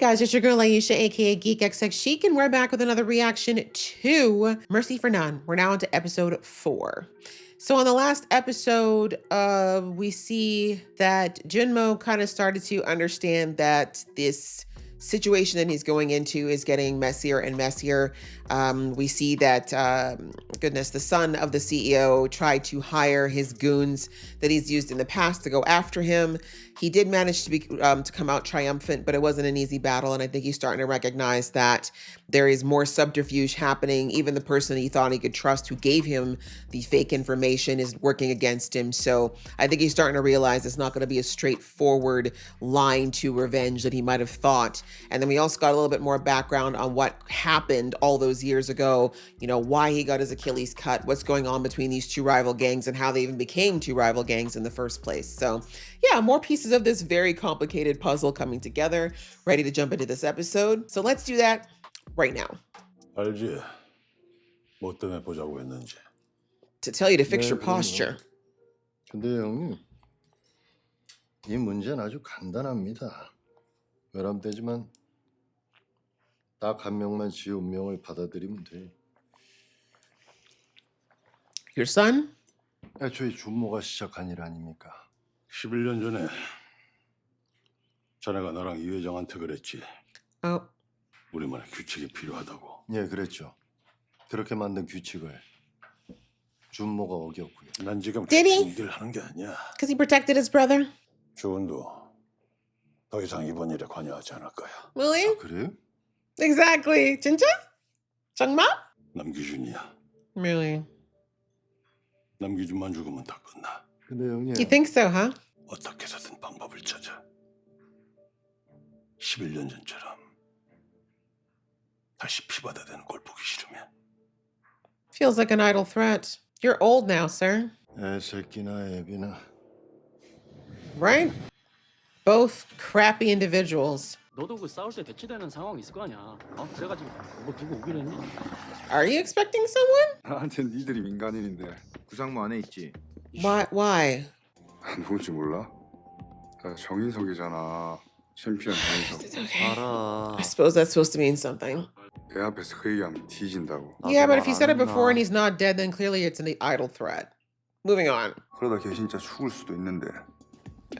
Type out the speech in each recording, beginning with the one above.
guys, it's your girl Aisha, aka Geek XX Chic, and we're back with another reaction to Mercy for None. We're now into episode 4. So on the last episode, we see that Junmo kind of started to understand that this situation that he's going into is getting messier and messier. We see that, the son of the CEO tried to hire his goons that he's used in the past to go after him. He did manage to come out triumphant, but it wasn't an easy battle. And I think he's starting to recognize that there is more subterfuge happening. Even the person he thought he could trust who gave him the fake information is working against him. So I think he's starting to realize it's not going to be a straightforward line to revenge that he might have thought. And then we also got a little bit more background on what happened all those years ago, you know, why he got his Achilles cut, what's going on between these two rival gangs and how they even became two rival gangs in the first place. So yeah, more pieces of this very complicated puzzle coming together. Ready to jump into this episode. So let's do that right now. 알지? 뭐 때문에 보자고 했는지. To tell you to fix your posture. 근데 형님, 이 문제는 아주 간단합니다. 외람되지만 딱 한 명만 지 운명을 받아들이면 돼. Your son? 애초에 준모가 시작한 일 아닙니까? 11년 전에 자네가 나랑 이 회장한테 그랬지. 우리만의 규칙이 필요하다고. 예, 그랬죠. 그렇게 만든 규칙을 준모가 어겼고요. 난 지금 Did he? 규칙을 하는 게 아니야. Because he protected his brother? 주은도 더 이상 이번 일에 관여하지 않을 거야. Really? 그래요? Exactly. 진짜? 정말? 남기준이야. Really? 남기준만 죽으면 다 끝나. 근데 형님. You think so, huh? 어떻게 해서든 방법을 찾아. 11년 전처럼 다시 피바다 되는 꼴 보기 싫으면. Feels like an idle threat. You're old now, sir. 애새끼나 애비나. Right? Both crappy individuals. 너도 그 싸울 때 대치되는 상황이 있을 거 아니야. 그래가지고 뭐 누구 오기로 했니? Are you expecting someone? 나한텐 니들이 민간인인데 구상모 안에 있지. Why? 누군지 몰라? 나 정인석이잖아. 챔피언 정인석. Okay. 알아. I suppose that's supposed to mean something. 애 앞에서 그 얘기하면 뒤진다고. Yeah, but if you said it before and he's not dead, then clearly it's an idle threat. Moving on. 그러다 걔 진짜 죽을 수도 있는데.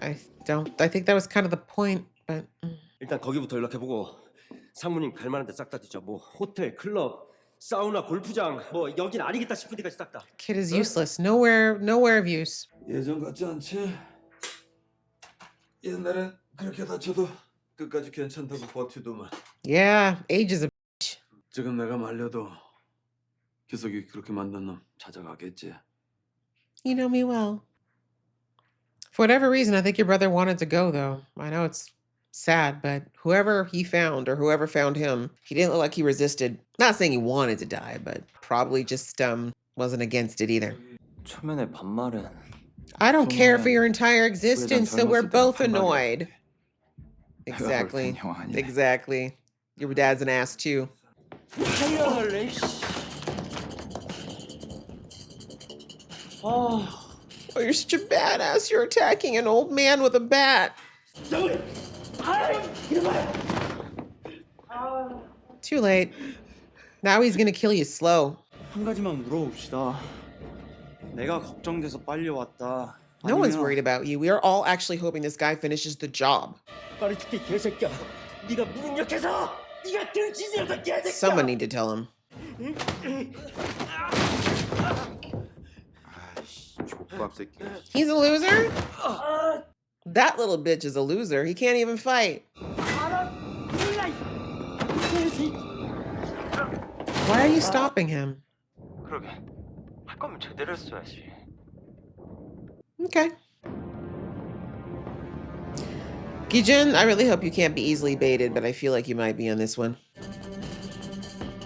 I think that was kind of the point, but... 일단 거기부터 연락해보고 사모님 갈 만한 데 싹 다 뒤져. 뭐 호텔, 클럽, 사우나, 골프장 뭐 여긴 아니겠다 싶은 데까지 싹 다. Kid is useless. Nowhere of use. 예전 같지 않지? 옛날엔 그렇게 다쳐도 끝까지 괜찮다고 버티더만. Yeah, age is a bitch. 지금 내가 말려도 기석이 그렇게 만든 놈 찾아가겠지. You know me well. For whatever reason, I think your brother wanted to go, though. I know it's sad, but whoever he found or whoever found him, he didn't look like he resisted. Not saying he wanted to die, but probably just wasn't against it either. 초면에 반말은 I don't care for your entire existence, so we're both annoyed. Exactly. Exactly. Your dad's an ass too. Oh, you're such a badass. You're attacking an old man with a bat. Too late. Now he's gonna kill you slow. 한 가지만 물어봅시다. 내가 걱정돼서 빨리 왔다. No one's worried about you. We are all actually hoping this guy finishes the job. 빨리 죽게 개새끼야. 네가 무능력해서 네가 등치지어서 개새끼야. Someone need to tell him. 족밥 새끼. He's a loser? That little bitch is a loser. He can't even fight. Why are you stopping him? 그러게. 할 거면 제대로 했어야지. Okay. Gi-Hun, I really hope you can't be easily baited, but I feel like you might be on this one.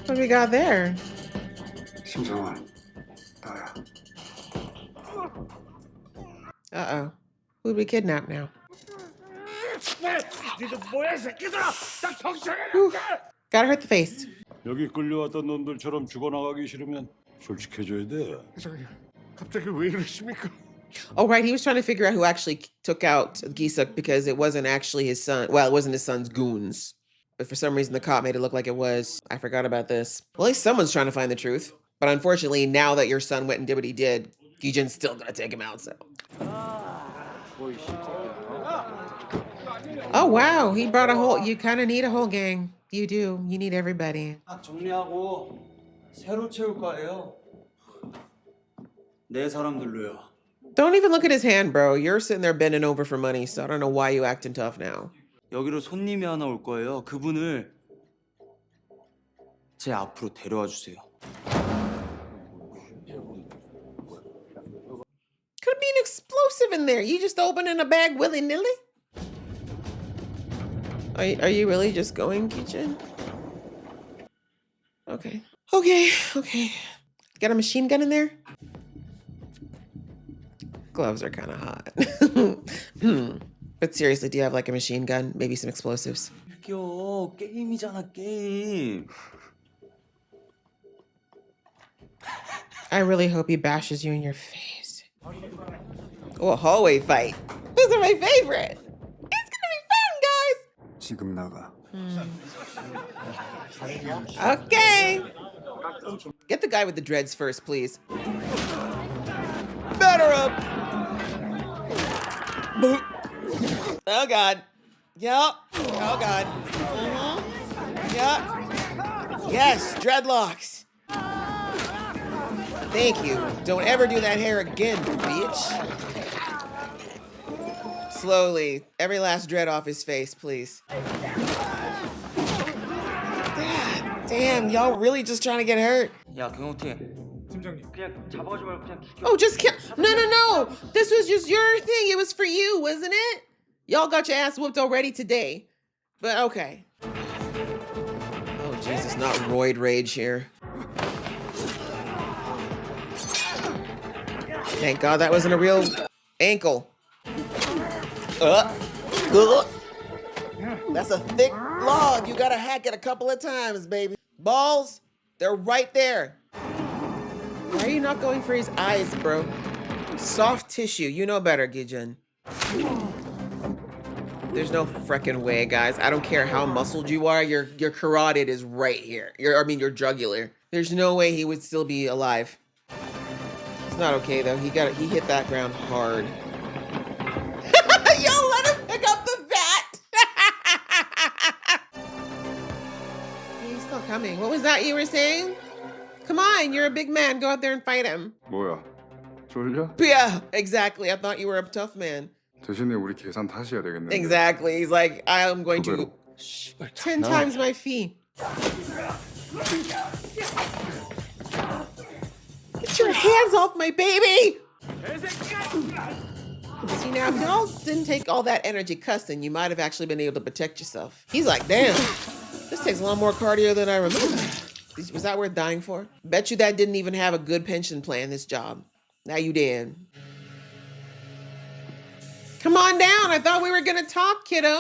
What do we got there? 심정아, 나야. Uh-oh. Who'd we kidnap now? Whew. Gotta hurt the face. 여기 끌려왔던 놈들처럼 죽어나가기 싫으면 솔직해져야 돼. 갑자기 왜 이러십니까? Oh, right. He was trying to figure out who actually took out Gi-Suk because it wasn't actually his son. Well, it wasn't his son's goons. But for some reason, the cop made it look like it was. I forgot about this. Well, at least someone's trying to find the truth. But unfortunately, now that your son went and did what he did, Gi-Jun's still gonna take him out, so. Oh, wow. He brought a whole, you kind of need a whole gang. You do. You need everybody. 딱 정리하고 새로 채울 거예요. 내 사람들로요. Don't even look at his hand, bro. You're sitting there bending over for money, so I don't know why you acting tough now. 여기로 손님이 하나 올 거예요. 그분을 제 앞으로 데려와 주세요. Could be an explosive in there. You just opening a bag willy-nilly? Are you really just going, Gi-Hun? Okay. Okay. Got a machine gun in there? Gloves are kind of hot. But seriously, do you have like a machine gun? Maybe some explosives? 이겨 게임이잖아 게임. I really hope he bashes you in your face. Oh, a hallway fight. Those are my favorite. It's gonna be fun, guys. 지금 나가. Okay. Get the guy with the dreads first, please. Batter up. Oh, God. Yep. Oh, God. Yep. Yes, dreadlocks. Thank you. Don't ever do that hair again, bitch. Slowly. Every last dread off his face, please. God damn, y'all really just trying to get hurt? 야 그건 어떻게? 팀장님. 그냥 잡아가지 말고 그냥 죽여. Oh, just kill. No. This was just your thing. It was for you, wasn't it? Y'all got your ass whooped already today. But okay. Oh, Jesus, not roid rage here. Thank God that wasn't a real ankle. That's a thick log. You gotta hack it a couple of times, baby. Balls, they're right there. Why are you not going for his eyes, bro? Soft tissue. You know better, Gi-Hun. There's no frickin' way, guys. I don't care how muscled you are. Your carotid is right here. Your jugular. There's no way he would still be alive. It's not okay though. He hit that ground hard. Yo, let him pick up the bat. He's still coming. What was that you were saying? Come on, you're a big man. Go out there and fight him. 뭐야? 졸려? Yeah, exactly. I thought you were a tough man. 대신에 우리 계산 다시 해야 되겠는데. Exactly. He's like, I am going to 10 times my fee. Get your hands off my baby! See, now, if y'all didn't take all that energy cussing, you might have actually been able to protect yourself. He's like, damn, this takes a lot more cardio than I remember. Was that worth dying for? Bet you that didn't even have a good pension plan, this job. Now you did. Come on down. I thought we were gonna talk, kiddo.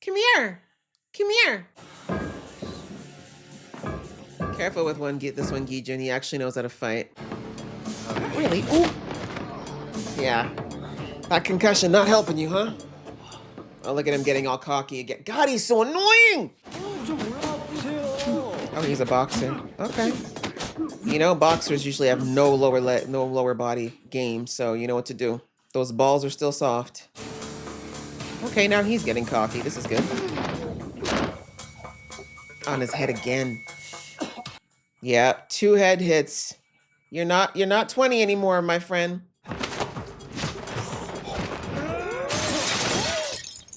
Come here. Come here. Careful with this one, Gi-Hun. He actually knows how to fight. Really? Ooh. Yeah. That concussion not helping you, huh? Oh, look at him getting all cocky again. God, he's so annoying. Oh, he's a boxer. Okay. You know, boxers usually have no lower body game, so you know what to do. Those balls are still soft. Okay, now he's getting cocky. This is good. On his head again. Yeah, 2 head hits. You're not 20 anymore, my friend.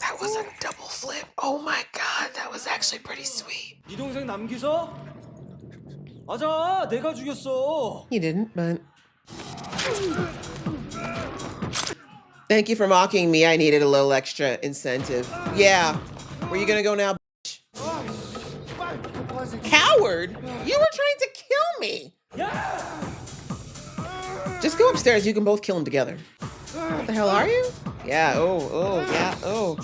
That was a double flip. Oh my God, that was actually pretty sweet. 네 동생 남기서? 맞아, 내가 죽였어. You didn't, but... Thank you for mocking me. I needed a little extra incentive. Yeah. Where you gonna go now, bitch? Coward! You were trying to kill me! Just go upstairs. You can both kill him together. What the hell are you? Yeah, oh.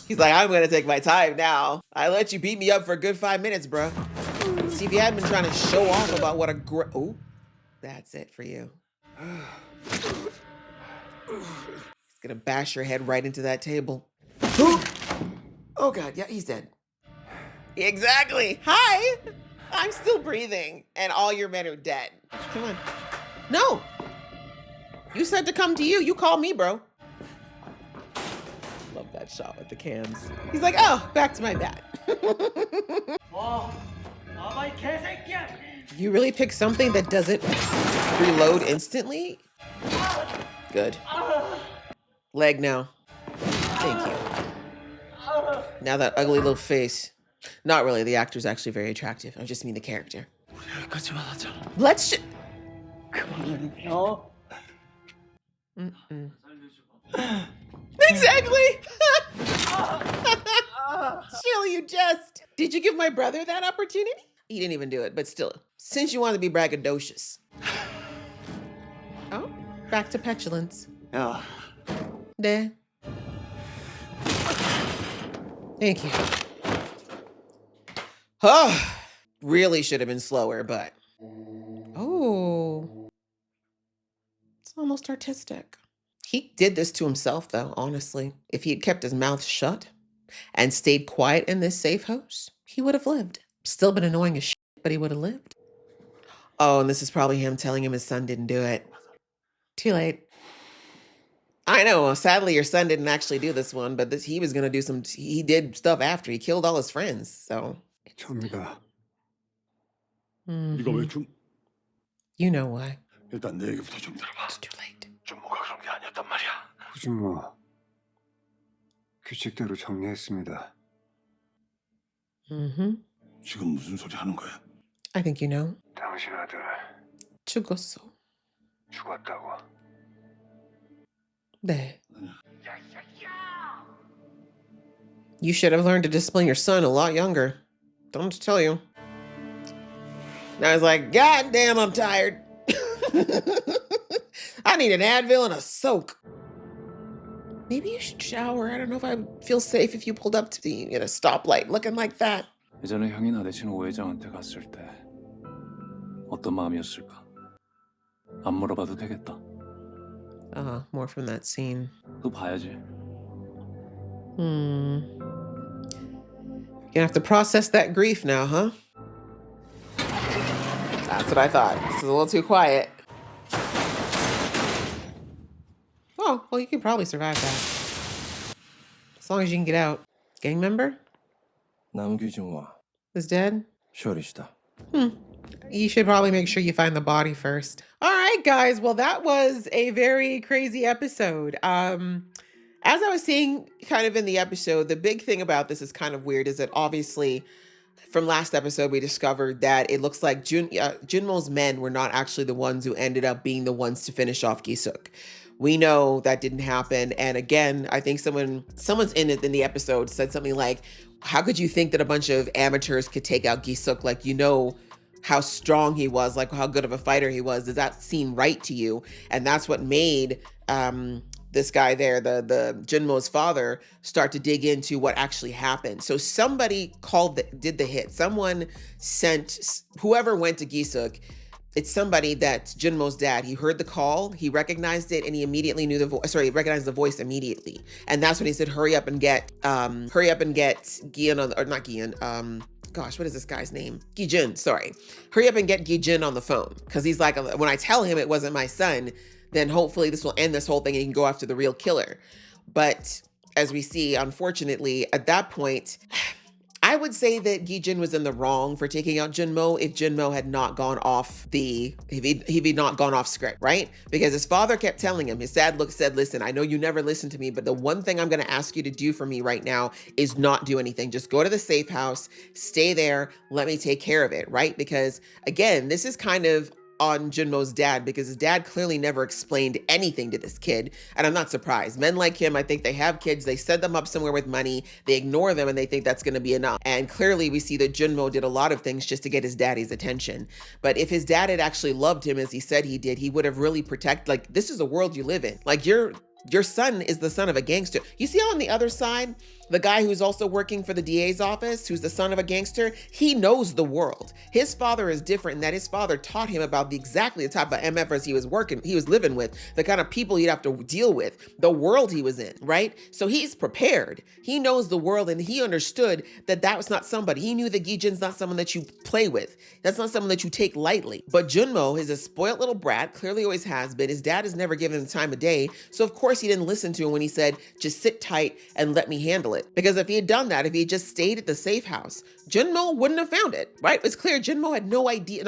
He's like, I'm gonna take my time now. I let you beat me up for a good 5 minutes, bro. See, if you hadn't been trying to show off about what a oh, that's it for you. He's gonna bash your head right into that table. Oh God, yeah, he's dead. Exactly. Hi, I'm still breathing, and all your men are dead. Come on. No. You said to come to you. You called me, bro. Love that shot with the cans. He's like, oh, back to my bat. You really pick something that doesn't reload instantly? Good. Leg now. Thank you. Now that ugly little face. Not really. The actor's actually very attractive. I just mean the character. Let's just. Exactly. Chill, you just. Did you give my brother that opportunity? He didn't even do it, but still. Since you want to be braggadocious. Oh, back to petulance. 야, There. Thank you. Oh, really should have been slower, but. Oh. It's almost artistic. He did this to himself, though, honestly. If he had kept his mouth shut and stayed quiet in this safe house, he would have lived. Still been annoying as shit, but he would have lived. Oh, and this is probably him telling him his son didn't do it. Too late. I know. Sadly, your son didn't actually do this one, but he was going to do some, he did stuff after. He killed all his friends, so. 접니다. 네가 왜 준? You know why. 일단 내 얘기부터 좀 들어봐. It's too late. 준모가 그런 게 아니었단 말이야. 후준모 규칙대로 정리했습니다. 지금 무슨 소리 하는 거야? I think you know. 당신 아들 죽었어. 죽었다고. 네. You should have learned to discipline your son a lot younger. Don't tell you. Now I was like, God damn, I'm tired. I need an Advil and a soak. Maybe you should shower. I don't know if I would feel safe if you pulled up to the at a stoplight looking like that. 예전에 형이나 내 친구 오회장한테 갔을 때 어떤 마음이었을까? 안 물어봐도 되겠다. More from that scene. 또 봐야지. You're gonna have to process that grief now, huh? That's what I thought. This is a little too quiet. Oh, well, you can probably survive that. As long as you can get out. Gang member? 남규중화 Is dead? 쇼리시다. You should probably make sure you find the body first. All right, guys. Well, that was a very crazy episode. As I was saying kind of in the episode, the big thing about this is kind of weird is that obviously from last episode, we discovered that it looks like Junmo's men were not actually the ones who ended up being the ones to finish off Gi-Suk. We know that didn't happen. And again, I think someone's in the episode said something like, how could you think that a bunch of amateurs could take out Gi-Suk? Like, you know how strong he was, like how good of a fighter he was. Does that seem right to you? And that's what made this guy there, the Junmo's father, start to dig into what actually happened. So somebody did the hit. Someone sent, whoever went to Gi-Suk, it's somebody that's Junmo's dad. He heard the call, he recognized it, and he immediately knew the voice. Sorry, he recognized the voice immediately. And that's when he said, hurry up and get Gi-Hun on, or not Gi-Hun, gosh, what is this guy's name? Gi-Jun, sorry. Hurry up and get Gi-Jun on the phone. Because he's like, when I tell him it wasn't my son, then hopefully this will end this whole thing and he can go after the real killer. But as we see, unfortunately, at that point, I would say that Gi-Jun was in the wrong for taking out Junmo if Junmo had not gone off if he'd not gone off script, right? Because his father kept telling him, his dad said, listen, I know you never listened to me, but the one thing I'm gonna ask you to do for me right now is not do anything. Just go to the safe house, stay there, let me take care of it, right? Because again, this is kind of on Junmo's dad because his dad clearly never explained anything to this kid. And I'm not surprised. Men like him, I think they have kids, they set them up somewhere with money, they ignore them and they think that's going to be enough. And clearly we see that Junmo did a lot of things just to get his daddy's attention. But if his dad had actually loved him as he said he did, he would have really protected, like, this is the world you live in. Like, you're Your son is the son of a gangster. You see on the other side, the guy who's also working for the DA's office, who's the son of a gangster, he knows the world. His father is different in that his father taught him about exactly the type of MFers he was living with, the kind of people he'd have to deal with, the world he was in, right? So he's prepared. He knows the world, and he understood that was not somebody. He knew that Gi-Jun's not someone that you play with. That's not someone that you take lightly. But Junmo is a spoiled little brat, clearly always has been. His dad has never given him the time of day. So of course he didn't listen to him when he said, just sit tight and let me handle it. Because if he had done that, if he had just stayed at the safe house, Junmo wouldn't have found it, right? It's clear Gi-Jun had no idea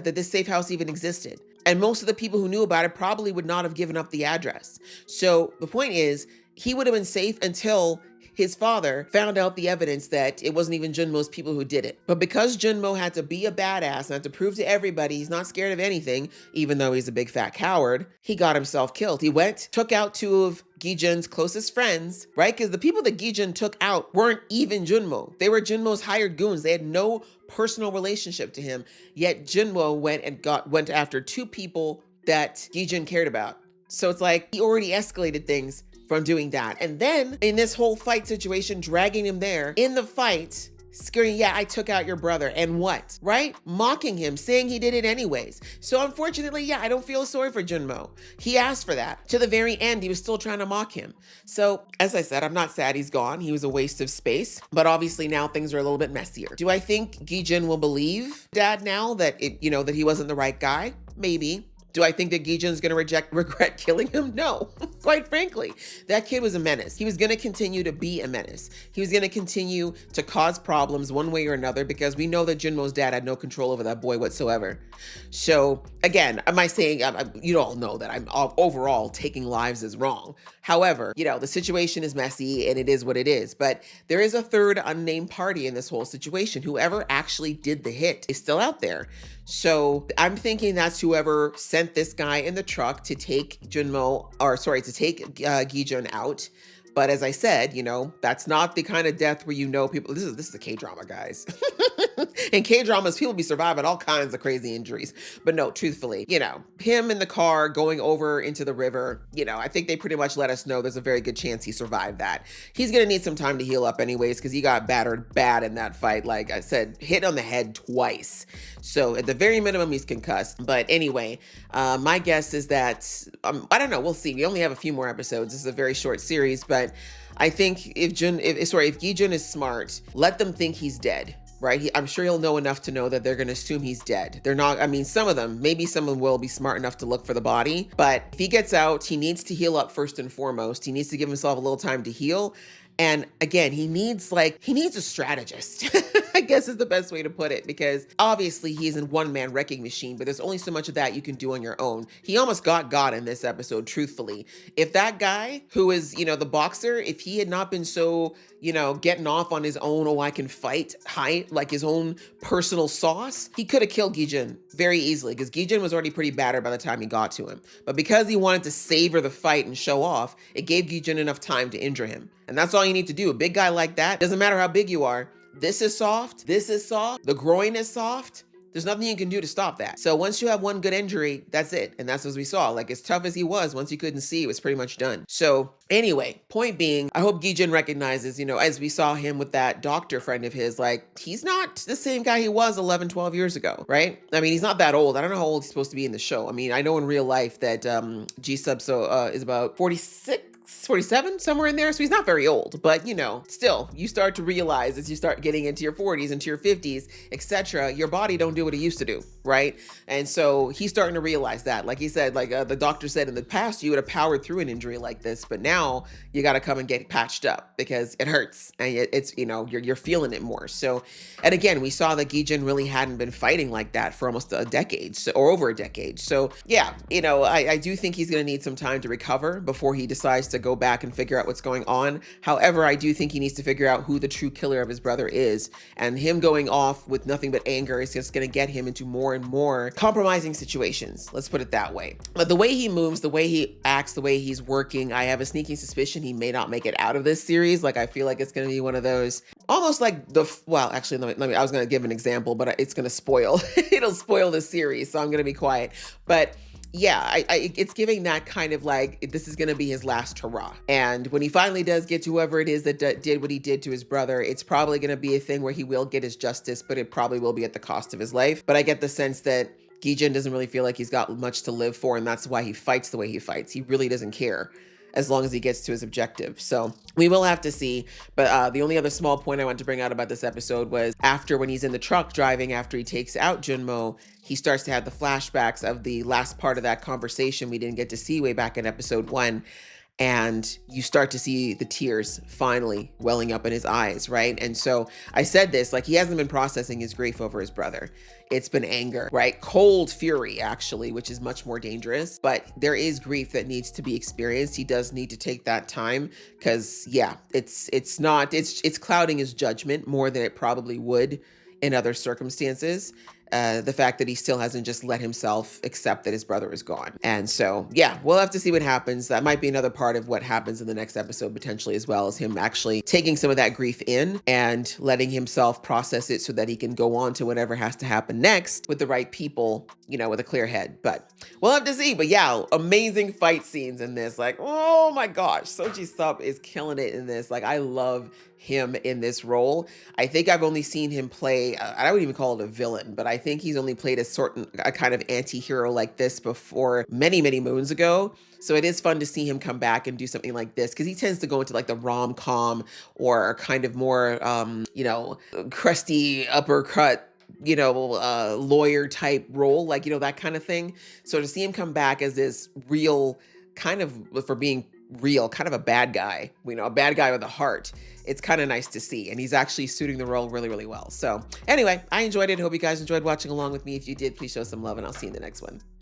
that this safe house even existed. And most of the people who knew about it probably would not have given up the address. So the point is, he would have been safe until his father found out the evidence that it wasn't even Junmo's people who did it. But because Junmo had to be a badass and had to prove to everybody he's not scared of anything, even though he's a big fat coward, he got himself killed. He went, took out two of Gi-Jun's closest friends, right? Because the people that Gi-Jun took out weren't even Junmo. They were Junmo's hired goons. They had no personal relationship to him. Yet Junmo went after two people that Gi-Jun cared about. So it's like he already escalated things from doing that. And then in this whole fight situation, dragging him there in the fight, screaming, yeah, I took out your brother. And what, right? Mocking him, saying he did it anyways. So unfortunately, yeah, I don't feel sorry for Junmo. He asked for that. To the very end, he was still trying to mock him. So as I said, I'm not sad he's gone. He was a waste of space, but obviously now things are a little bit messier. Do I think Gi-Jun will believe Dad now that that he wasn't the right guy? Maybe. Do I think that Gi-Jun's going to regret killing him? No, quite frankly. That kid was a menace. He was going to continue to be a menace. He was going to continue to cause problems one way or another because we know that Junmo's dad had no control over that boy whatsoever. So again, am I saying, you all know that I'm overall taking lives as wrong. However, the situation is messy and it is what it is. But there is a third unnamed party in this whole situation. Whoever actually did the hit is still out there. So I'm thinking that's whoever sent this guy in the truck to take Gi-Jun out. But as I said, that's not the kind of death where people, this is a K-drama, guys. In K-dramas, people be surviving all kinds of crazy injuries. But no, truthfully, him in the car going over into the river, I think they pretty much let us know there's a very good chance he survived that. He's going to need some time to heal up anyways, because he got battered bad in that fight. Like I said, hit on the head twice. So at the very minimum, he's concussed. But anyway, my guess is that, I don't know, we'll see. We only have a few more episodes. This is a very short series, but I think if Gi-Jun is smart, let them think he's dead. Right? I'm sure he'll know enough to know that they're going to assume he's dead. They're not, some of them will be smart enough to look for the body, but if he gets out, he needs to heal up first and foremost. He needs to give himself a little time to heal. And again, he needs a strategist, I guess is the best way to put it, because obviously he's a one-man wrecking machine, but there's only so much of that you can do on your own. He almost got God in this episode, truthfully. If that guy who is, the boxer, if he had not been so, getting off on his own, I can fight, like his own personal sauce, he could have killed Gi-Jun very easily, because Gi-Jun was already pretty battered by the time he got to him. But because he wanted to savor the fight and show off, it gave Gi-Jun enough time to injure him. And that's all you need to do. A big guy like that, doesn't matter how big you are, this is soft, the groin is soft. There's nothing you can do to stop that. So once you have one good injury, that's it. And that's what we saw. Like, as tough as he was, once you couldn't see, it was pretty much done. So anyway, point being, I hope Gi-Jun recognizes, as we saw him with that doctor friend of his, like, he's not the same guy he was 11, 12 years ago, right? He's not that old. I don't know how old he's supposed to be in the show. I know in real life that G-Sub is about 46, 47, somewhere in there. So he's not very old, but still, you start to realize as you start getting into your 40s, into your 50s, etc., your body don't do what it used to do, right? And so he's starting to realize that. Like he said, the doctor said in the past, you would have powered through an injury like this, but now you got to come and get patched up because it hurts and it's, you're feeling it more. So, and again, we saw that Gi-Jun really hadn't been fighting like that for almost a decade, or over a decade. So yeah, I do think he's going to need some time to recover before he decides to go back and figure out what's going on. However, I do think he needs to figure out who the true killer of his brother is, and him going off with nothing but anger is just going to get him into more and more compromising situations. Let's put it that way. But the way he moves, the way he acts, the way he's working, I have a sneaking suspicion he may not make it out of this series. Like, I feel like it's going to be one of those almost like actually, let me, I was going to give an example, but it's going to it'll spoil the series. So I'm going to be quiet. But yeah, it's giving that kind of like, this is going to be his last hurrah. And when he finally does get to whoever it is that did what he did to his brother, it's probably going to be a thing where he will get his justice, but it probably will be at the cost of his life. But I get the sense that Gi-Hun doesn't really feel like he's got much to live for, and that's why he fights the way he fights. He really doesn't care as long as he gets to his objective. So we will have to see. But the only other small point I wanted to bring out about this episode was after, when he's in the truck driving, after he takes out Junmo, he starts to have the flashbacks of the last part of that conversation we didn't get to see way back in episode 1. And you start to see the tears finally welling up in his eyes, right? And so I said this, like, he hasn't been processing his grief over his brother. It's been anger, right? Cold fury, actually, which is much more dangerous. But there is grief that needs to be experienced. He does need to take that time because, yeah, it's clouding his judgment more than it probably would in other circumstances. The fact that he still hasn't just let himself accept that his brother is gone. And so, yeah, we'll have to see what happens. That might be another part of what happens in the next episode potentially, as well as him actually taking some of that grief in and letting himself process it so that he can go on to whatever has to happen next with the right people, you know, with a clear head. But we'll have to see. But yeah, amazing fight scenes in this. Like, oh my gosh, Soji Sup is killing it in this. Like, I love him in this role. I think I've only seen him play, I wouldn't even call it a villain, but I think he's only played a kind of anti-hero like this before many, many moons ago. So it is fun to see him come back and do something like this, because he tends to go into like the rom-com or kind of more, you know, crusty uppercut, you know, lawyer type role, like, you know, that kind of thing. So to see him come back as this real kind of, for being real, kind of a bad guy, you know, a bad guy with a heart, it's kind of nice to see. And he's actually suiting the role really, really well. So anyway, I enjoyed it. Hope you guys enjoyed watching along with me. If you did, please show some love, and I'll see you in the next one.